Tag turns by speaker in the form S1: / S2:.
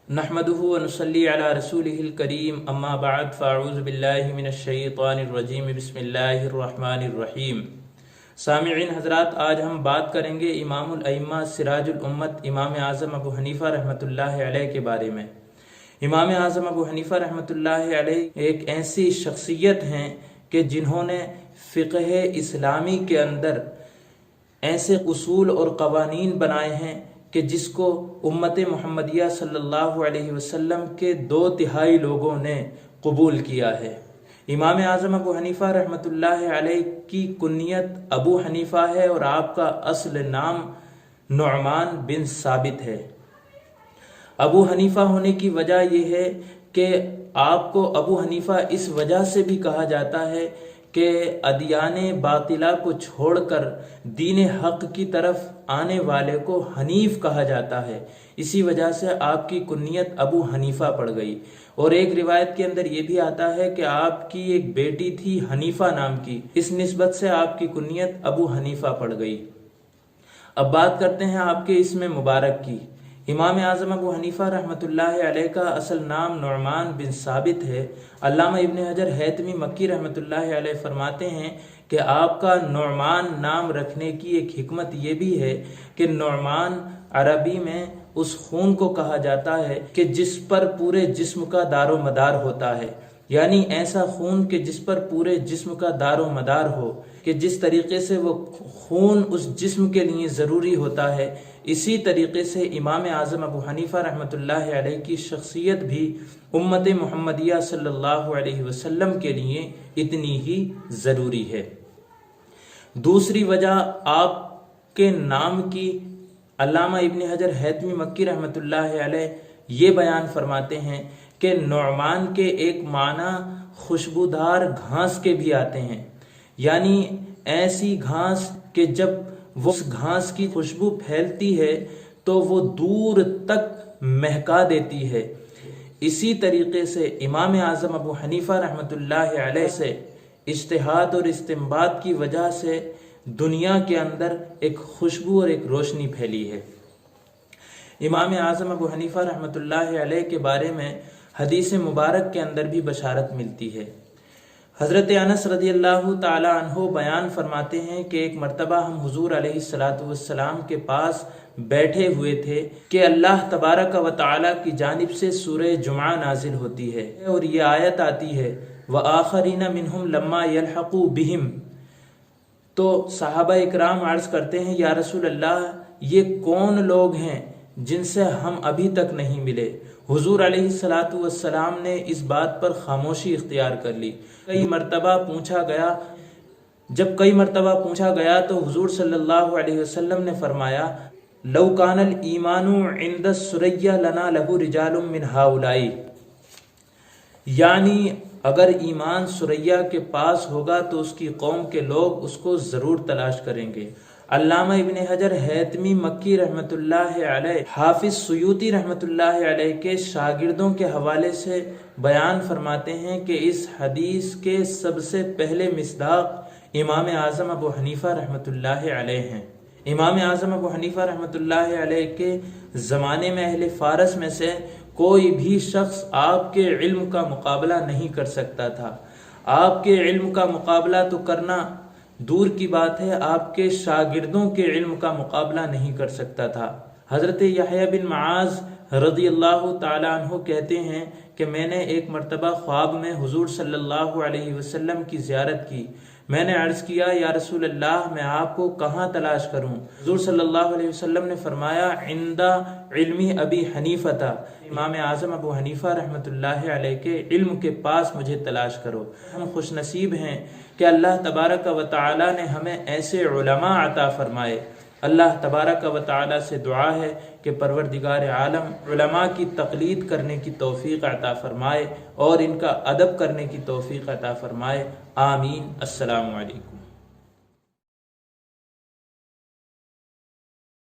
S1: नहमदुहु व नुसल्ली अला रसूलिहिल करीम अम्मा बाद फ़अऊज़ु बिल्लाहि मिनश शैतानिर रजीम बिस्मिल्लाहिर रहमानिर रहीम। सामिईन हज़रात, आज हम बात करेंगे इमामुल अइम्मा सिराजुल उम्मत इमाम आज़म अबू हनीफ़ा रहमतुल्लाहि अलैह के बारे में। इमाम आज़म अबू हनीफ़ा रहमतुल्लाहि अलैह एक ऐसी शख्सियत हैं कि जिन्होंने फ़िक़्ह इस्लामी के अंदर ऐसे उसूल और क़वानीन बनाए हैं कि जिसको उम्मत मुहम्मदिया सल्लल्लाहु अलैहि वसल्लम के 2/3 लोगों ने कबूल किया है। इमाम आज़म अबू हनीफ़ा रहमतुल्लाहि अलैह की कुन्नियत अबू हनीफ़ा है और आपका असल नाम नुअमान बिन साबित है। अबू हनीफ़ा होने की वजह यह है कि आपको अबू हनीफ़ा इस वजह से भी कहा जाता है कि अदियाने बातिला को छोड़कर दीन हक की तरफ आने वाले को हनीफ कहा जाता है। इसी वजह से आपकी कुन्नियत अबू हनीफा पड़ गई। और एक रिवायत के अंदर ये भी आता है कि आपकी एक बेटी थी हनीफा नाम की, इस निस्बत से आपकी कुन्नियत अबू हनीफा पड़ गई। अब बात करते हैं आपके इसमें मुबारक की। इमाम आज़म अबू हनीफ़ा रहमतुल्लाहि अलैह का असल नाम नुअमान बिन साबित है। अल्लामा इब्न हजर हैतमी मक्की रहमतुल्लाहि अलैह फरमाते हैं कि आपका नुअमान नाम रखने की एक हिकमत ये भी है कि नुअमान अरबी में उस खून को कहा जाता है कि जिस पर पूरे जिस्म का दारो मदार होता है, यानी ऐसा खून कि जिस पर पूरे जिस्म का दारो मदार हो, कि जिस तरीके से वो खून उस जिस्म के लिए ज़रूरी होता है, इसी तरीके से इमाम आज़म अबू हनीफ़ा रहमतुल्लाहि अलैह की शख्सियत भी उम्मत मुहम्मदिया सल्लल्लाहु अलैहि वसल्लम के लिए इतनी ही ज़रूरी है। दूसरी वजह आपके नाम की अल्लामा इब्न हजर हैतमी मक्की रहमतुल्लाहि अलैह ये बयान फरमाते हैं कि नुअमान के एक माना खुशबूदार घास के भी आते हैं, यानी ऐसी घास कि जब वो उस घास की खुशबू फैलती है तो वो दूर तक महका देती है। इसी तरीके से इमाम आज़म अबू हनीफ़ा रहमतुल्लाहि अलैह से इज्तिहाद और इस्तिंबात की वजह से दुनिया के अंदर एक खुशबू और एक रोशनी फैली है। इमाम आज़म अबू हनीफ़ा रहमतुल्लाहि अलैह के बारे में हदीस मुबारक के अंदर भी बशारत मिलती है। हज़रत अनस रज़ियल्लाहु ताला अन्हु बयान फरमाते हैं कि एक मर्तबा हम हुज़ूर अलैहिस्सलातु वस्सलाम के पास बैठे हुए थे कि अल्लाह तबारक व तआला की जानिब से सूरह जुमा नाजिल होती है और ये आयत आती है व आखरीन मिनहुम लम्मा यल्हक़ू बिहिम। तो सहाबा इकराम अर्ज़ करते हैं, या रसूल अल्लाह, ये कौन लोग हैं जिनसे हम अभी तक नहीं मिले? हुजूर अलैहिस्सलातु वस्सलाम ने इस बात पर खामोशी इख्तियार कर ली। जब कई मर्तबा पूछा गया तो हुजूर सल्लल्लाहु अलैहि वसल्लम ने फरमाया, लौ कानल ईमानु इंद सुरैया लना लहु रिजालुम मिन हाउलाई, यानी अगर ईमान सुरैया के पास होगा तो उसकी कौम के लोग उसको जरूर तलाश करेंगे। अल्लामा इब्न हजर हैतमी मक्की रहमतुल्लाहि अलैह हाफिज सुयूती रहमतुल्लाहि अलैह के शागिर्दों के हवाले से बयान फरमाते हैं कि इस हदीस के सबसे पहले मिस्दाक इमाम आज़म अबू हनीफ़ा रहमतुल्लाहि अलैह हैं। इमाम आज़म अबू हनीफ़ा रहमतुल्लाहि अलैह के ज़माने में अहले फ़ारस में से कोई भी शख्स आपके इल्म का मुकाबला नहीं कर सकता था। आपके इल्म का मुकाबला तो करना दूर की बात है, आपके शागिर्दों के इल्म का मुकाबला नहीं कर सकता था। हज़रत यहया बिन मुआज़ रज़ियल्लाहु ताला अन्हु कहते हैं कि मैंने एक मर्तबा ख्वाब में हुजूर सल्लल्लाहु अलैहि वसल्लम की ज़ियारत की। मैंने अर्ज़ किया, या रसूल अल्लाह, मैं आपको कहाँ तलाश करूँ? हुजूर सल्लल्लाहु अलैहि वसल्लम ने फरमाया, इंदा इल्मी अबी हनीफ़ता, इमाम आज़म अबू हनीफ़ा रहमतुल्लाहि अलैह के इल्म के पास मुझे तलाश करो। हम खुश नसीब हैं कि अल्लाह तबारक व तआला ने हमें ऐसे उलमा अता फरमाए। अल्लाह तबारक व तआला से दुआ है कि परवरदिगार आलम उलमा की तक़लीद करने की तौफ़ीक़ अता फरमाए और इनका अदब करने की तौफ़ीक़ अता फरमाए। आमीन। अस्सलामु अलैकुम।